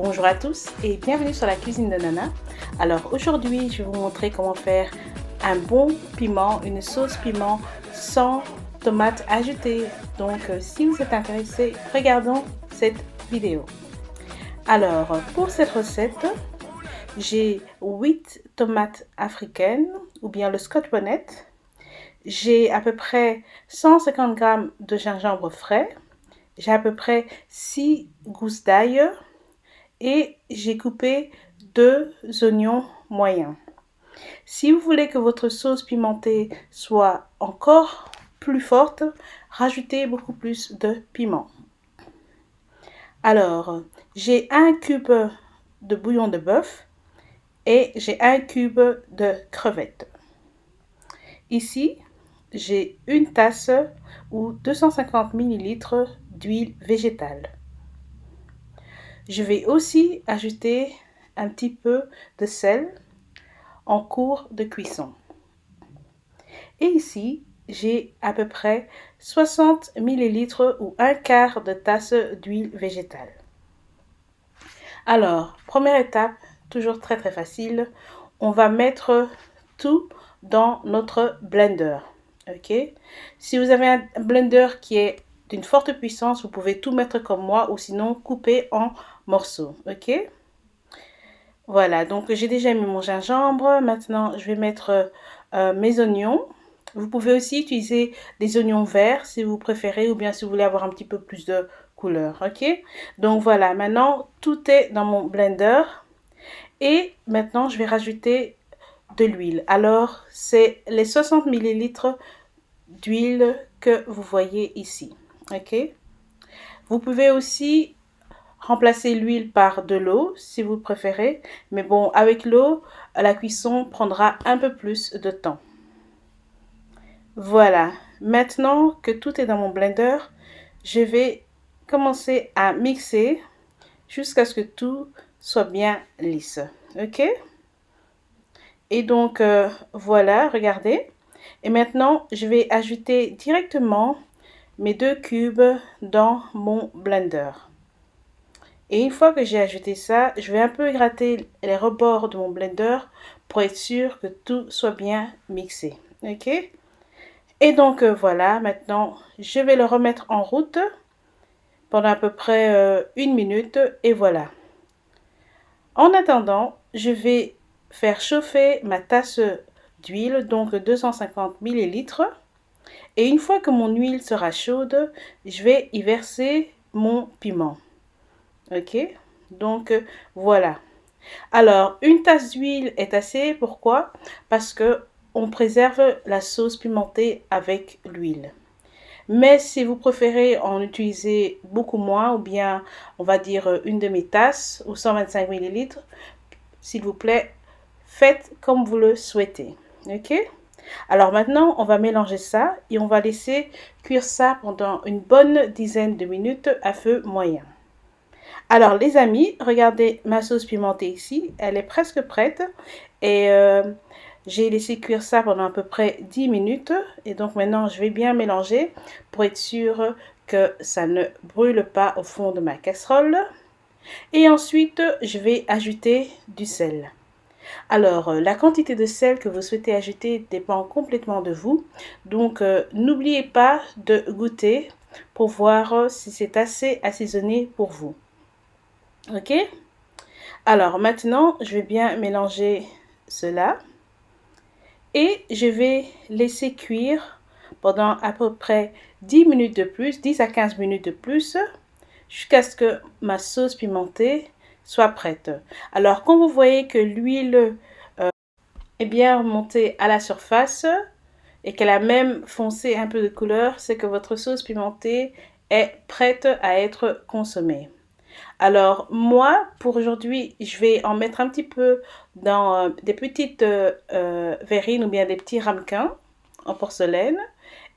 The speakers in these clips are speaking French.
Bonjour à tous et bienvenue sur la cuisine de Nana. Alors aujourd'hui, je vais vous montrer comment faire un bon piment, une sauce piment sans tomates ajoutées. Donc si vous êtes intéressé, regardons cette vidéo. Alors pour cette recette, j'ai 8 tomates africaines ou bien le scotch bonnet. J'ai à peu près 150 g de gingembre frais. J'ai à peu près 6 gousses d'ail et j'ai coupé 2 oignons moyens. Si vous voulez que votre sauce pimentée soit encore plus forte, rajoutez beaucoup plus de piment. Alors, j'ai 1 cube de bouillon de bœuf et j'ai 1 cube de crevettes. Ici, j'ai une tasse ou 250 ml d'huile végétale. Je vais aussi ajouter un petit peu de sel en cours de cuisson. Et ici, j'ai à peu près 60 ml ou un quart de tasse d'huile végétale. Alors, première étape, toujours très facile, on va mettre tout dans notre blender. Ok? Si vous avez un blender qui est d'une forte puissance, vous pouvez tout mettre comme moi ou sinon couper en morceaux. Ok? Voilà, donc j'ai déjà mis mon gingembre. Maintenant, je vais mettre mes oignons. Vous pouvez aussi utiliser des oignons verts si vous préférez ou bien si vous voulez avoir un petit peu plus de couleur. Ok? Donc voilà, maintenant tout est dans mon blender. Et maintenant, je vais rajouter de l'huile. Alors, c'est les 60 ml d'huile que vous voyez ici. Ok? Vous pouvez aussi remplacer l'huile par de l'eau si vous préférez. Mais bon, avec l'eau, la cuisson prendra un peu plus de temps. Voilà. Maintenant que tout est dans mon blender, je vais commencer à mixer jusqu'à ce que tout soit bien lisse. Ok? Et donc, voilà, regardez. Et maintenant, je vais ajouter directement mes 2 cubes dans mon blender. Et une fois que j'ai ajouté ça, je vais un peu gratter les rebords de mon blender pour être sûr que tout soit bien mixé. Ok? Et donc voilà, maintenant je vais le remettre en route pendant à peu près 1 minute et voilà. En attendant, je vais faire chauffer ma tasse d'huile, donc 250 ml. Et une fois que mon huile sera chaude, je vais y verser mon piment. Ok, donc voilà. Alors, une tasse d'huile est assez. Pourquoi? Parce que on préserve la sauce pimentée avec l'huile. Mais si vous préférez en utiliser beaucoup moins, ou bien on va dire une demi-tasse ou 125 ml, s'il vous plaît, faites comme vous le souhaitez. Ok? Alors maintenant, on va mélanger ça et on va laisser cuire ça pendant une bonne dizaine de minutes à feu moyen. Alors les amis, regardez ma sauce pimentée ici, elle est presque prête et j'ai laissé cuire ça pendant à peu près 10 minutes et donc maintenant je vais bien mélanger pour être sûr que ça ne brûle pas au fond de ma casserole. Et ensuite je vais ajouter du sel. Alors la quantité de sel que vous souhaitez ajouter dépend complètement de vous, donc n'oubliez pas de goûter pour voir si c'est assez assaisonné pour vous. Ok? Alors maintenant, je vais bien mélanger cela et je vais laisser cuire pendant à peu près 10 minutes de plus, 10 à 15 minutes de plus, jusqu'à ce que ma sauce pimentée soit prête. Alors quand vous voyez que l'huile est bien remontée à la surface et qu'elle a même foncé un peu de couleur, c'est que votre sauce pimentée est prête à être consommée. Alors moi, pour aujourd'hui, je vais en mettre un petit peu dans des petites verrines ou bien des petits ramequins en porcelaine.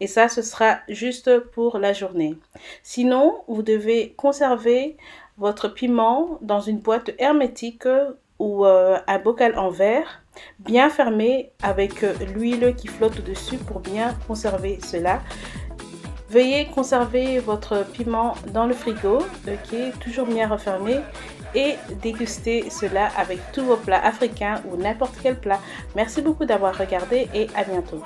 Et ça, ce sera juste pour la journée. Sinon, vous devez conserver votre piment dans une boîte hermétique ou un bocal en verre, bien fermé avec l'huile qui flotte dessus pour bien conserver cela. Veuillez conserver votre piment dans le frigo, ok, toujours bien refermé. et déguster cela avec tous vos plats africains ou n'importe quel plat. Merci beaucoup d'avoir regardé et à bientôt.